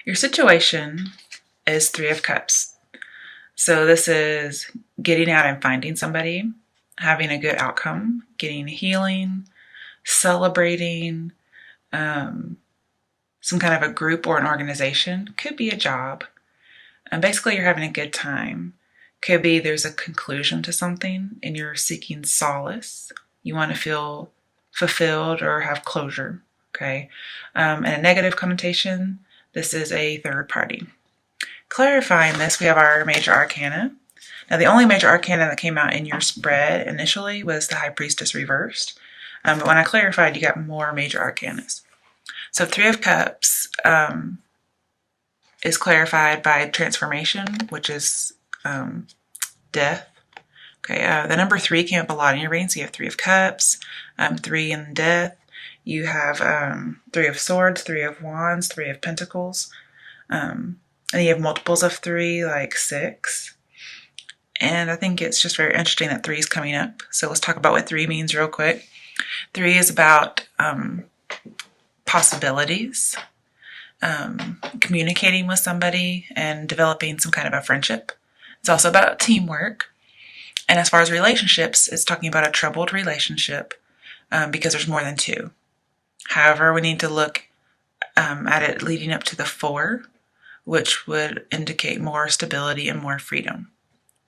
Your situation is Three of Cups. So this is getting out and finding somebody, having a good outcome, getting healing, celebrating, some kind of a group or an organization. Could be a job. And basically you're having a good time. Could be there's a conclusion to something and you're seeking solace. You want to feel fulfilled or have closure. Okay. And a negative connotation, this is a third party. Clarifying this, we have our major arcana. Now, the only major arcana that came out in your spread initially was the High Priestess reversed. But when I clarified, you got more major arcanas. So Three of Cups is clarified by transformation, which is death. Okay, the number 3 came up a lot in your reading. So you have Three of Cups, 3 in death. You have 3 of Swords, 3 of Wands, 3 of Pentacles. And you have multiples of 3, like 6. And I think it's just very interesting that 3 is coming up. So let's talk about what 3 means real quick. 3 is about possibilities, communicating with somebody and developing some kind of a friendship. It's also about teamwork. And as far as relationships, it's talking about a troubled relationship because there's more than 2. However, we need to look at it leading up to the 4, which would indicate more stability and more freedom.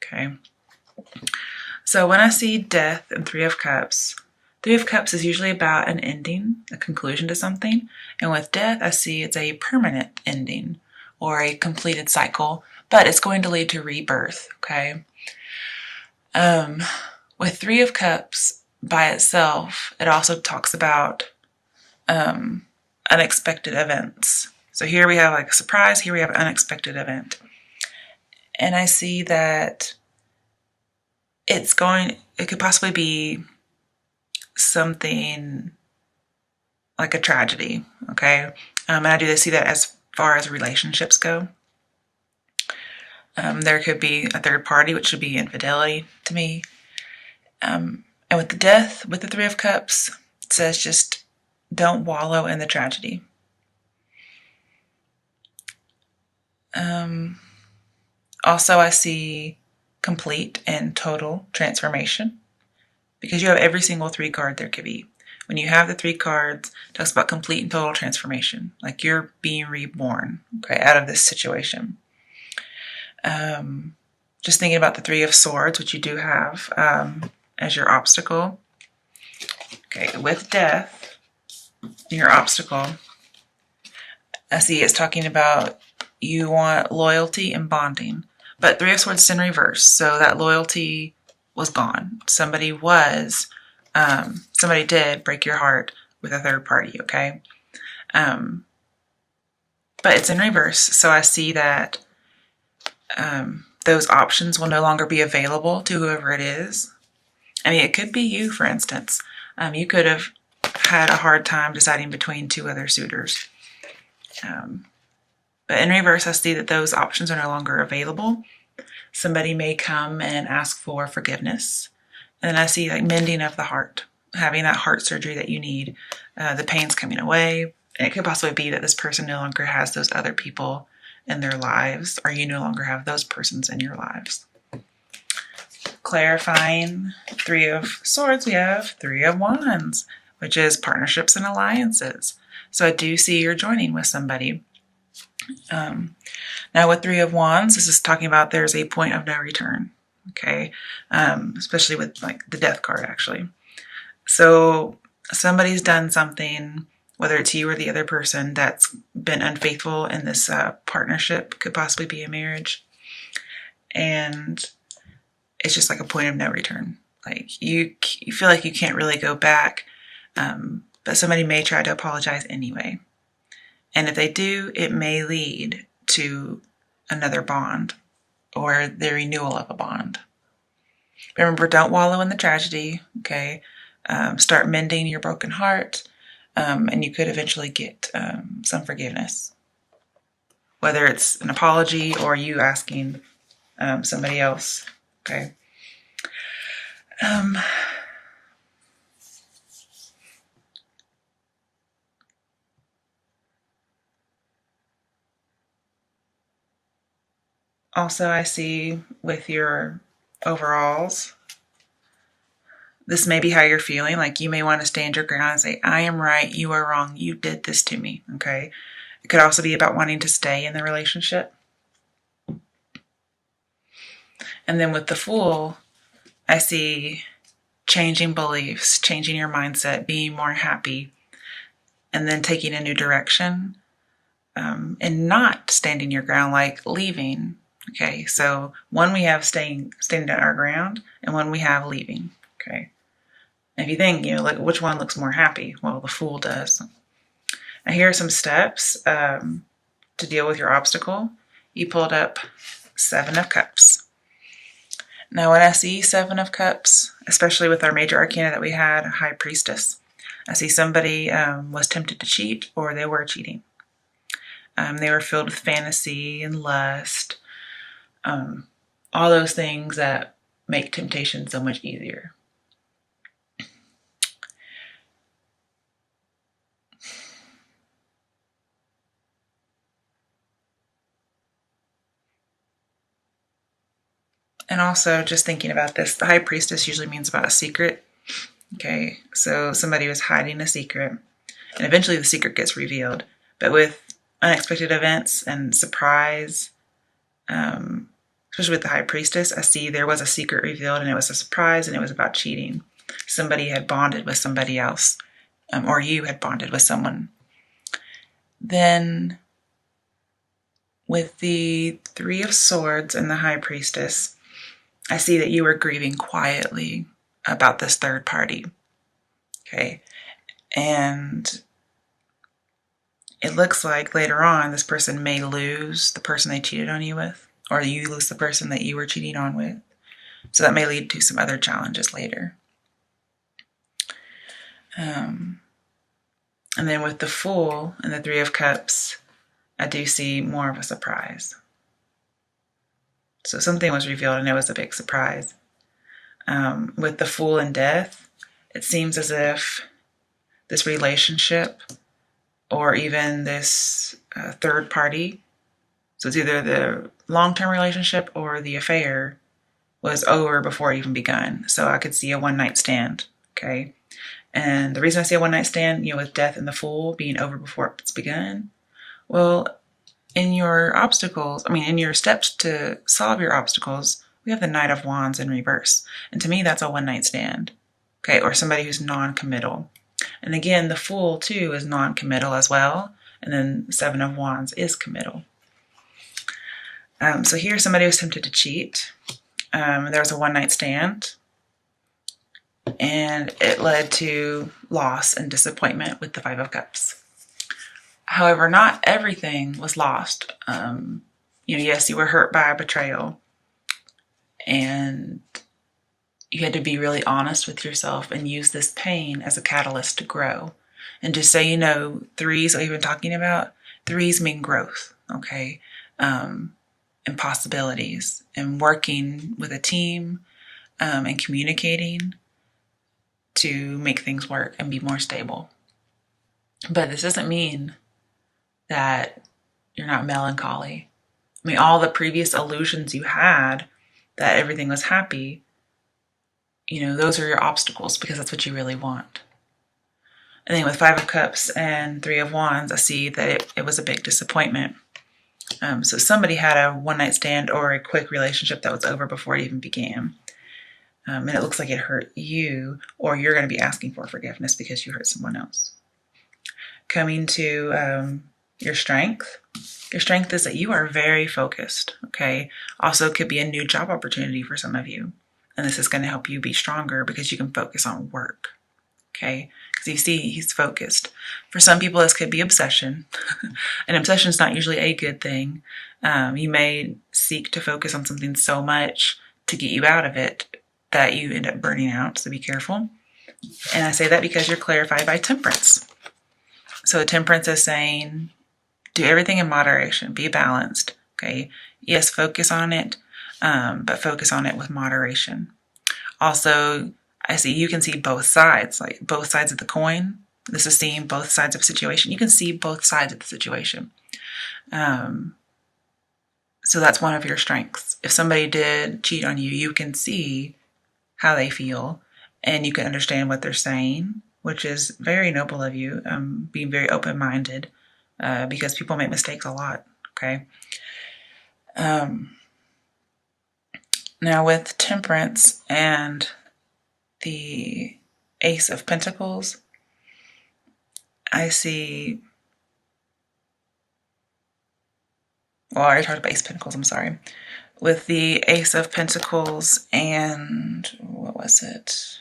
Okay. So when I see death and 3 of Cups, 3 of Cups is usually about an ending, a conclusion to something. And with death, I see it's a permanent ending or a completed cycle, but it's going to lead to rebirth. Okay. With 3 of Cups by itself, it also talks about unexpected events. So here we have like a surprise, here we have an unexpected event. And I see that it could possibly be something like a tragedy, okay? And I do see that as far as relationships go. There could be a third party, which would be infidelity to me. And with the death, with the 3 of Cups, it says just don't wallow in the tragedy. Also, I see complete and total transformation because you have every single 3 card there could be. When you have the 3 cards, it talks about complete and total transformation, like you're being reborn, okay, out of this situation. Just thinking about the 3 of Swords, which you do have as your obstacle. Okay, with death, your obstacle, I see it's talking about you want loyalty and bonding. But 3 of Swords is in reverse, so that loyalty was gone. Somebody did break your heart with a third party, okay? But it's in reverse, so I see that those options will no longer be available to whoever it is. I mean, it could be you, for instance. You could have had a hard time deciding between 2 other suitors. But in reverse, I see that those options are no longer available. Somebody may come and ask for forgiveness. And then I see like mending of the heart, having that heart surgery that you need. The pain's coming away. And it could possibly be that this person no longer has those other people in their lives, or you no longer have those persons in your lives. Clarifying 3 of Swords, we have 3 of Wands, which is partnerships and alliances. So I do see you're joining with somebody. Now with 3 of Wands, this is talking about there's a point of no return, okay? Especially with like the death card, actually. So somebody's done something, whether it's you or the other person, that's been unfaithful in this partnership, could possibly be a marriage. And it's just like a point of no return. Like you feel like you can't really go back, but somebody may try to apologize anyway. And if they do, it may lead to another bond or the renewal of a bond. Remember, don't wallow in the tragedy, okay? Start mending your broken heart, and you could eventually get some forgiveness. Whether it's an apology or you asking somebody else, okay? Also, I see with your overalls, this may be how you're feeling. Like you may want to stand your ground and say, I am right, you are wrong, you did this to me, okay? It could also be about wanting to stay in the relationship. And then with the Fool, I see changing beliefs, changing your mindset, being more happy, and then taking a new direction, and not standing your ground, like leaving. Okay, so one we have standing our ground, and one we have leaving. Okay, and if you think, like which one looks more happy? Well, the Fool does. Now here are some steps to deal with your obstacle. You pulled up 7 of Cups. Now, when I see 7 of Cups, especially with our major arcana that we had, High Priestess, I see somebody was tempted to cheat, or they were cheating. They were filled with fantasy and lust, all those things that make temptation so much easier. And also, just thinking about this, the High Priestess usually means about a secret. Okay, so somebody was hiding a secret, and eventually the secret gets revealed. But with unexpected events and surprise, especially with the High Priestess, I see there was a secret revealed, and it was a surprise, and it was about cheating. Somebody had bonded with somebody else, or you had bonded with someone. Then, with the 3 of Swords and the High Priestess, I see that you were grieving quietly about this third party. Okay. And it looks like later on this person may lose the person they cheated on you with, or you lose the person that you were cheating on with. So that may lead to some other challenges later. And then with the Fool and the 3 of Cups, I do see more of a surprise. So something was revealed and it was a big surprise. With the Fool and Death, it seems as if this relationship or even this third party, so it's either the long-term relationship or the affair, was over before it even begun. So I could see a one-night stand, okay? And the reason I see a one-night stand, with Death and the Fool being over before it's begun, well, in your steps to solve your obstacles, we have the Knight of Wands in reverse. And to me, that's a one-night stand, okay? Or somebody who's non-committal. And again, the Fool, too, is non-committal as well. And then the 7 of Wands is committal. So here, somebody was tempted to cheat. There was a one-night stand. And it led to loss and disappointment with the 5 of Cups. However, not everything was lost. Yes, you were hurt by a betrayal. And you had to be really honest with yourself and use this pain as a catalyst to grow. And just so you know, 3s that we've been talking about, 3s mean growth, okay? And possibilities, and working with a team, and communicating to make things work and be more stable. But this doesn't mean that you're not melancholy. All the previous illusions you had that everything was happy, those are your obstacles because that's what you really want. And then with 5 of Cups and 3 of Wands, I see that it was a big disappointment. So somebody had a one-night stand or a quick relationship that was over before it even began. And it looks like it hurt you, or you're going to be asking for forgiveness because you hurt someone else. Coming to your strength. Your strength is that you are very focused, okay? Also, it could be a new job opportunity for some of you. And this is going to help you be stronger because you can focus on work, okay? Because you see, he's focused. For some people, this could be obsession. And obsession is not usually a good thing. You may seek to focus on something so much to get you out of it that you end up burning out, so be careful. And I say that because you're clarified by Temperance. So Temperance is saying, do everything in moderation, be balanced, okay? Yes, focus on it, but focus on it with moderation. Also, I see you can see both sides, like both sides of the coin. This is seeing both sides of a situation. You can see both sides of the situation. So that's one of your strengths. If somebody did cheat on you, you can see how they feel and you can understand what they're saying, which is very noble of you, being very open-minded, because people make mistakes a lot, okay? Now with Temperance and the Ace of Pentacles, I see, well, I already talked about Ace of Pentacles, I'm sorry. With the Ace of Pentacles and, what was it?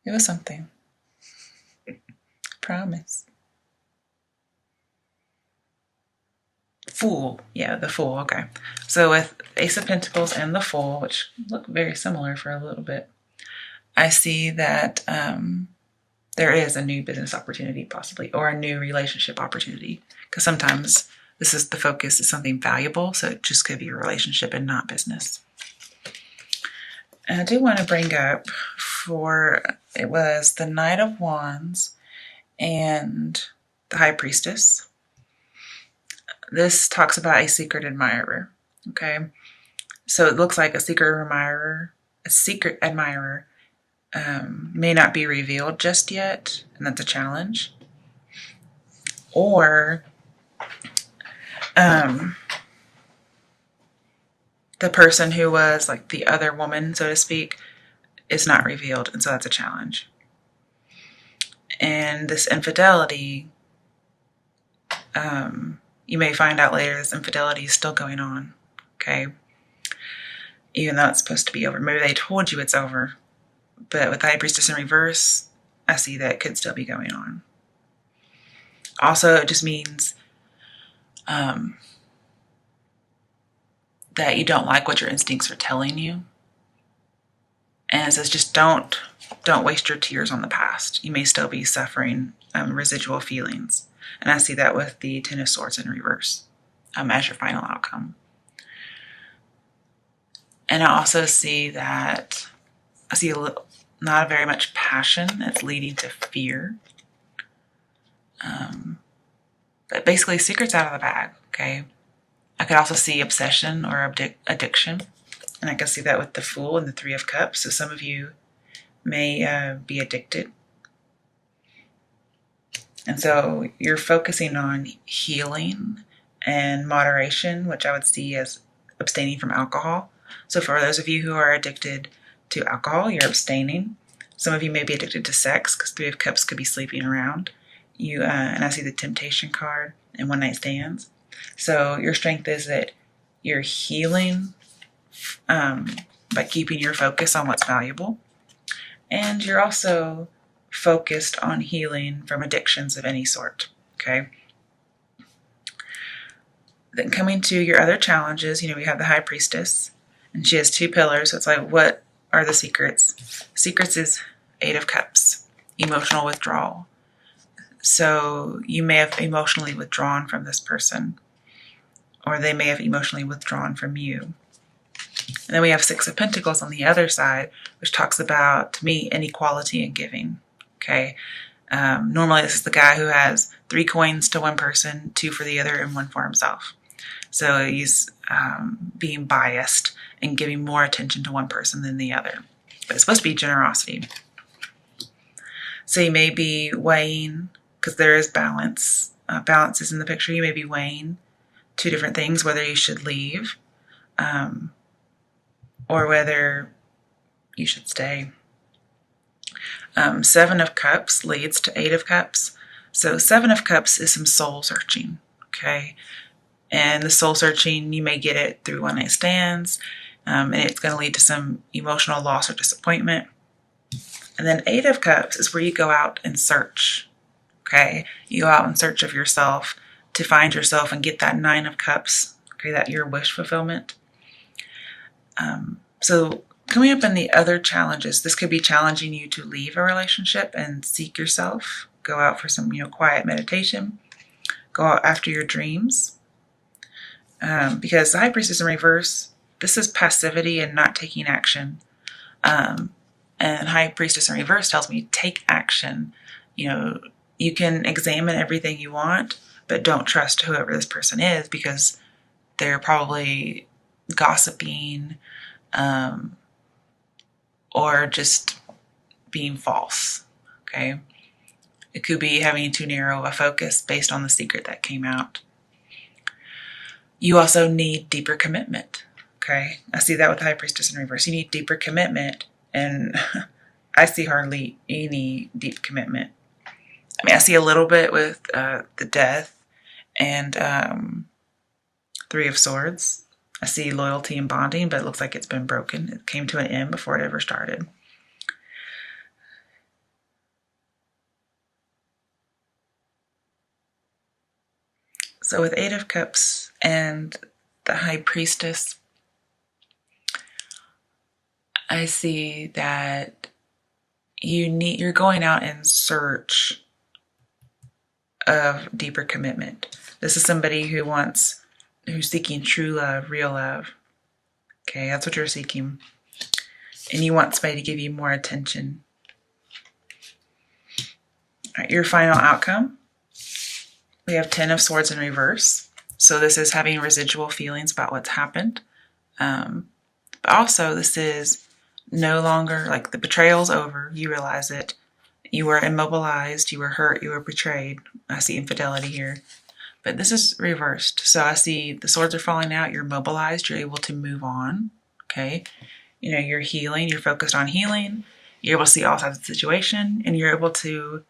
It was something. Promise. Fool. Yeah, the Fool. Okay. So with Ace of Pentacles and the Fool, which look very similar for a little bit, I see that there is a new business opportunity possibly, or a new relationship opportunity. Because sometimes this is the focus is something valuable, so it just could be a relationship and not business. And I do want to bring up it was the Knight of Wands and the High Priestess. This talks about a secret admirer, okay? So it looks like a secret admirer may not be revealed just yet, and that's a challenge. Or the person who was like the other woman, so to speak, is not revealed, and so that's a challenge. And this infidelity, you may find out later this infidelity is still going on, okay? Even though it's supposed to be over. Maybe they told you it's over, but with the High Priestess in reverse, I see that it could still be going on. Also, it just means that you don't like what your instincts are telling you. And it says just don't waste your tears on the past. You may still be suffering residual feelings. And I see that with the Ten of Swords in reverse as your final outcome. And I also see that not very much passion that's leading to fear. But basically, secrets out of the bag, okay? I could also see obsession or addiction. And I can see that with the Fool and the Three of Cups. So some of you may be addicted. And so you're focusing on healing and moderation, which I would see as abstaining from alcohol. So for those of you who are addicted to alcohol, you're abstaining. Some of you may be addicted to sex, because Three of Cups could be sleeping around. And I see the Temptation card and one night stands. So your strength is that you're healing by keeping your focus on what's valuable. And you're also focused on healing from addictions of any sort, okay? Then coming to your other challenges, we have the High Priestess, and she has two pillars. So it's like, what are the secrets? Secrets is Eight of Cups, emotional withdrawal. So you may have emotionally withdrawn from this person, or they may have emotionally withdrawn from you. And then we have Six of Pentacles on the other side, which talks about, to me, inequality in giving, okay? Normally this is the guy who has 3 coins to one person, 2 for the other, and 1 for himself. So he's being biased and giving more attention to one person than the other. But it's supposed to be generosity. So you may be weighing, because there is balance. Balance is in the picture. You may be weighing 2 different things, whether you should leave or whether you should stay. 7 of Cups leads to 8 of Cups. So 7 of Cups is some soul searching, okay? And the soul searching, you may get it through one night stands, and it's going to lead to some emotional loss or disappointment. And then 8 of Cups is where you go out and search, okay? You go out in search of yourself to find yourself and get that 9 of Cups, okay, that your wish fulfillment. So coming up in the other challenges, this could be challenging you to leave a relationship and seek yourself. Go out for some, quiet meditation. Go out after your dreams. Because the High Priestess in reverse, this is passivity and not taking action. And High Priestess in reverse tells me take action. You can examine everything you want, but don't trust whoever this person is, because they're probably gossiping, or just being false, okay? It could be having too narrow a focus based on the secret that came out. You also need deeper commitment, okay? I see that with the High Priestess in reverse. You need deeper commitment, and I see hardly any deep commitment. I mean, I see a little bit with the Death and Three of Swords. I see loyalty and bonding, but it looks like it's been broken. It came to an end before it ever started. So with Eight of Cups and the High Priestess, I see that you're going out in search of deeper commitment. This is somebody who's seeking true love, real love. Okay, that's what you're seeking. And you want somebody to give you more attention. All right, your final outcome. We have 10 of Swords in reverse. So this is having residual feelings about what's happened. But also this is no longer, like, the betrayal's over. You realize it. You were immobilized. You were hurt. You were betrayed. I see infidelity here. But this is reversed. So I see the swords are falling out. You're mobilized. You're able to move on. Okay. You know, you're healing. You're focused on healing. You're able to see all sides of the situation. And you're able to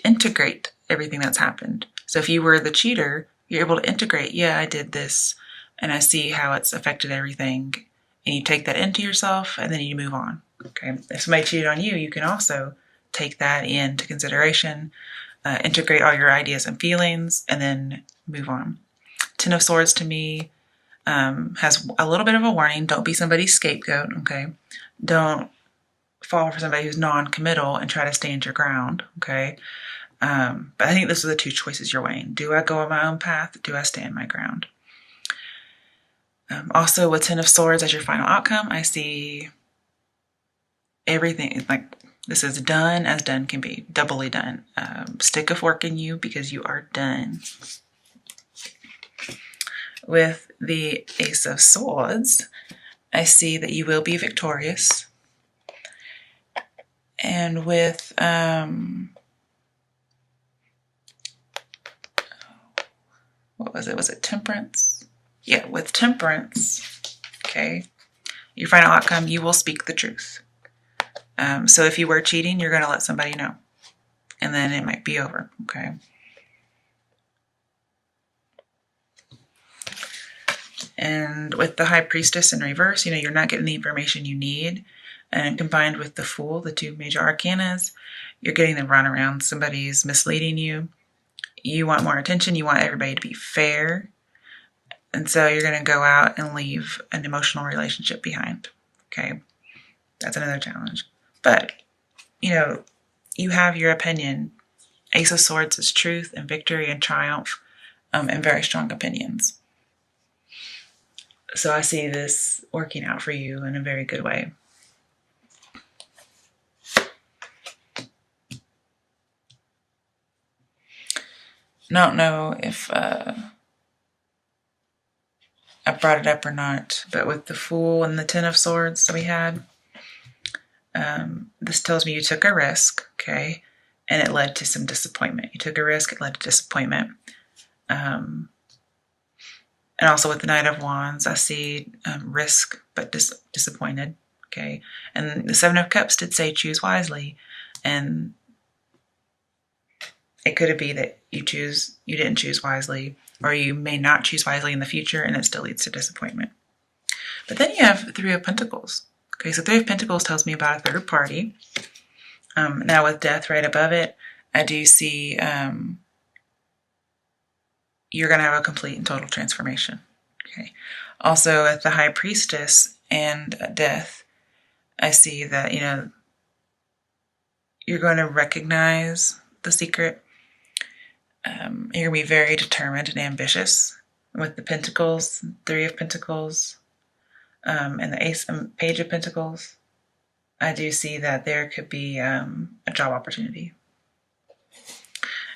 integrate everything that's happened. So if you were the cheater, you're able to integrate. Yeah, I did this. And I see how it's affected everything. And you take that into yourself. And then you move on. Okay. If somebody cheated on you, you can also take that into consideration. Integrate all your ideas and feelings, and then move on. Ten of Swords to me has a little bit of a warning. Don't be somebody's scapegoat, okay? Don't fall for somebody who's non-committal and try to stand your ground, okay? But I think those are the two choices you're weighing. Do I go on my own path? Do I stand my ground? Also, with Ten of Swords as your final outcome, I see everything, like, this is done as done can be, doubly done. Stick of work in you because you are done. With the Ace of Swords, I see that you will be victorious. And with what was it? Was it Temperance? Yeah, with Temperance, okay, your final outcome, you will speak the truth. So if you were cheating, you're going to let somebody know. And then it might be over, okay? And with the High Priestess in reverse, you know, you're not getting the information you need. And combined with the Fool, the two major arcanas, you're getting the runaround. Somebody's misleading you. You want more attention. You want everybody to be fair. And so you're going to go out and leave an emotional relationship behind, okay? That's another challenge. But, you know, you have your opinion. Ace of Swords is truth and victory and triumph, and very strong opinions. So I see this working out for you in a very good way. I don't know if I brought it up or not, but with the Fool and the Ten of Swords that we had, this tells me you took a risk, okay, and it led to some disappointment. You took a risk, it led to disappointment. And also with the Knight of Wands, I see risk, but disappointed, okay. And the Seven of Cups did say choose wisely, and it could be that you didn't choose wisely, or you may not choose wisely in the future, and it still leads to disappointment. But then you have Three of Pentacles. Okay, so Three of Pentacles tells me about a third party. Now with Death right above it, I do see you're going to have a complete and total transformation. Okay. Also at the High Priestess and Death, I see that, you know, you're going to recognize the secret. You're going to be very determined and ambitious. With the Pentacles, Three of Pentacles, and the Ace and Page of Pentacles, I do see that there could be a job opportunity.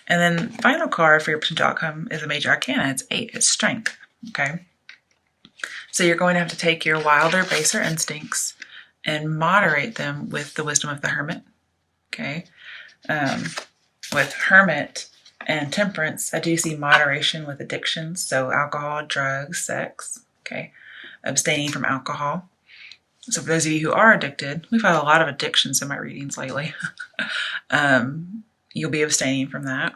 And then final card for your potential outcome is a major arcana. It's 8. It's strength. Okay. So you're going to have to take your wilder, baser instincts and moderate them with the wisdom of the hermit. Okay. With hermit and temperance, I do see moderation with addictions. So alcohol, drugs, sex. Okay. Abstaining from alcohol. So for those of you who are addicted, we've had a lot of addictions in my readings lately. You'll be abstaining from that.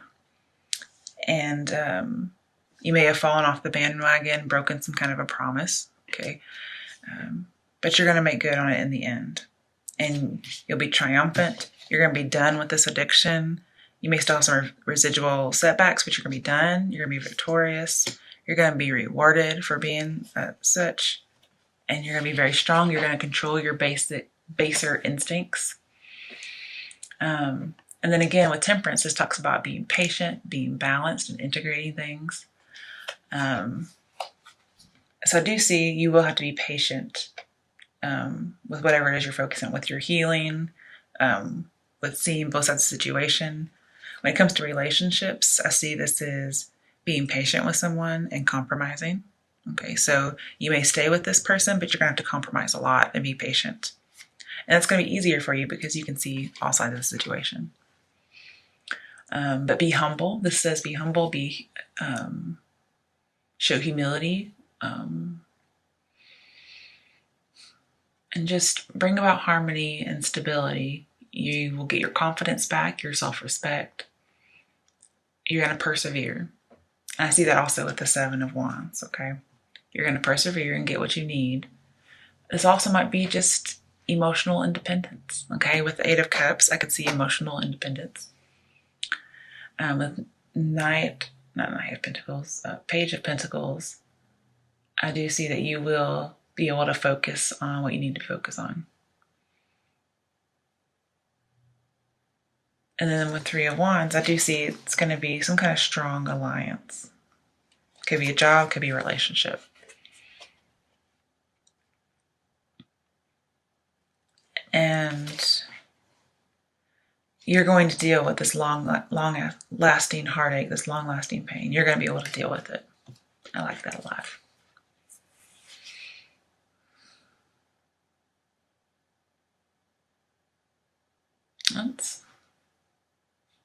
And you may have fallen off the bandwagon, broken some kind of a promise. Okay. But you're going to make good on it in the end. And you'll be triumphant. You're going to be done with this addiction. You may still have some residual setbacks, but you're going to be done. You're going to be victorious. You're going to be rewarded for being such. And you're going to be very strong. You're going to control your baser instincts. And then again, with temperance, this talks about being patient, being balanced, and integrating things. So I do see you will have to be patient with whatever it is you're focusing on, with your healing, with seeing both sides of the situation. When it comes to relationships, I see this as being patient with someone and compromising. Okay, so you may stay with this person, but you're going to have to compromise a lot and be patient. And it's going to be easier for you because you can see all sides of the situation. But be humble. This says be humble, show humility, and just bring about harmony and stability. You will get your confidence back, your self-respect. You're going to persevere. And I see that also with the Seven of Wands, okay? You're going to persevere and get what you need. This also might be just emotional independence, okay? With the Eight of Cups, I could see emotional independence. With Page of Pentacles, I do see that you will be able to focus on what you need to focus on. And then with Three of Wands, I do see it's going to be some kind of strong alliance. Could be a job, could be a relationship. And you're going to deal with this long-lasting heartache, this long-lasting pain. You're going to be able to deal with it. I like that a lot.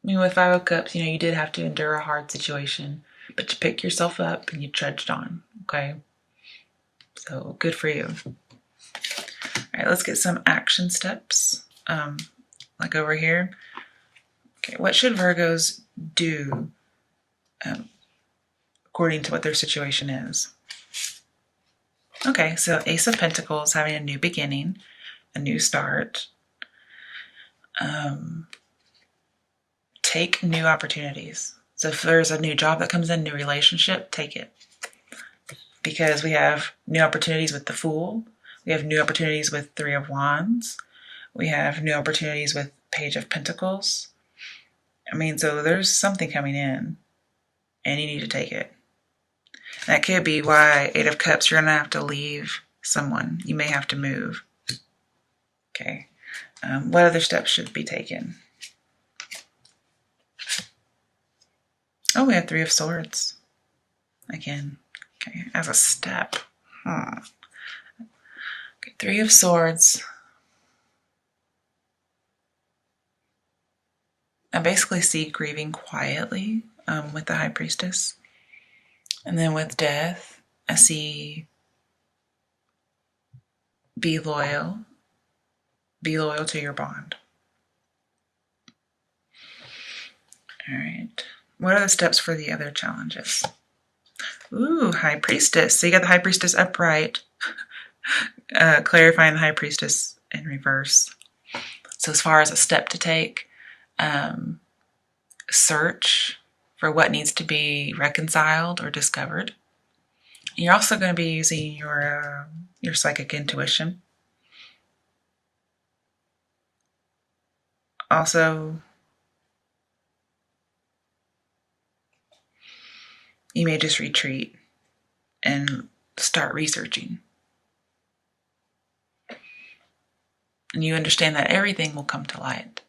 With Five of Cups, you did have to endure a hard situation, but you picked yourself up and you trudged on, okay? So good for you. All right, let's get some action steps, like over here. Okay, what should Virgos do according to what their situation is? Okay, so Ace of Pentacles, having a new beginning, a new start. Take new opportunities. So if there's a new job that comes in, new relationship, take it. Because we have new opportunities with the Fool. We have new opportunities with Three of Wands. We have new opportunities with Page of Pentacles. So there's something coming in, and you need to take it. That could be why Eight of Cups, you're going to have to leave someone. You may have to move. Okay. What other steps should be taken? Oh, we have Three of Swords. Again, okay, as a step. Okay, Three of Swords. I basically see grieving quietly with the High Priestess. And then with Death, I see be loyal. Be loyal to your bond. All right. What are the steps for the other challenges? Ooh, High Priestess. So you got the High Priestess upright, clarifying the High Priestess in reverse. So as far as a step to take, search for what needs to be reconciled or discovered. You're also going to be using your psychic intuition. Also, you may just retreat and start researching. And you understand that everything will come to light.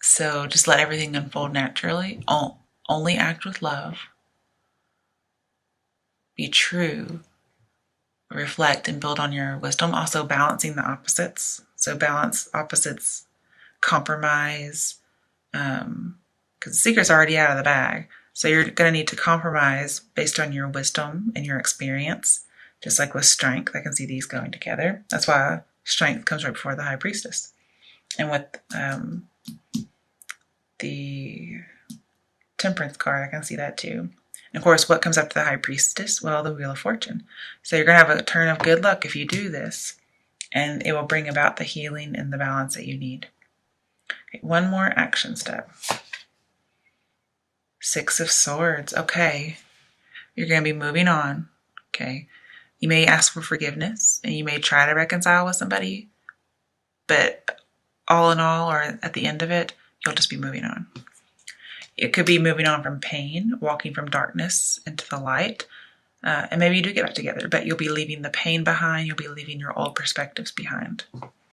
So just let everything unfold naturally. Only act with love. Be true. reflect and build on your wisdom. Also balancing the opposites. So balance opposites, compromise, because the secret's already out of the bag. So you're going to need to compromise based on your wisdom and your experience. Just like with strength, I can see these going together. That's why strength comes right before the high priestess. And with the temperance card, I can see that too. And of course, what comes after the high priestess? Well, the wheel of fortune. So you're going to have a turn of good luck if you do this. And it will bring about the healing and the balance that you need. Okay, one more action step. 6 of Swords. Okay. You're going to be moving on. Okay. You may ask for forgiveness and you may try to reconcile with somebody, but all in all, or at the end of it, you'll just be moving on. It could be moving on from pain, walking from darkness into the light, and maybe you do get back together, but you'll be leaving the pain behind. You'll be leaving your old perspectives behind.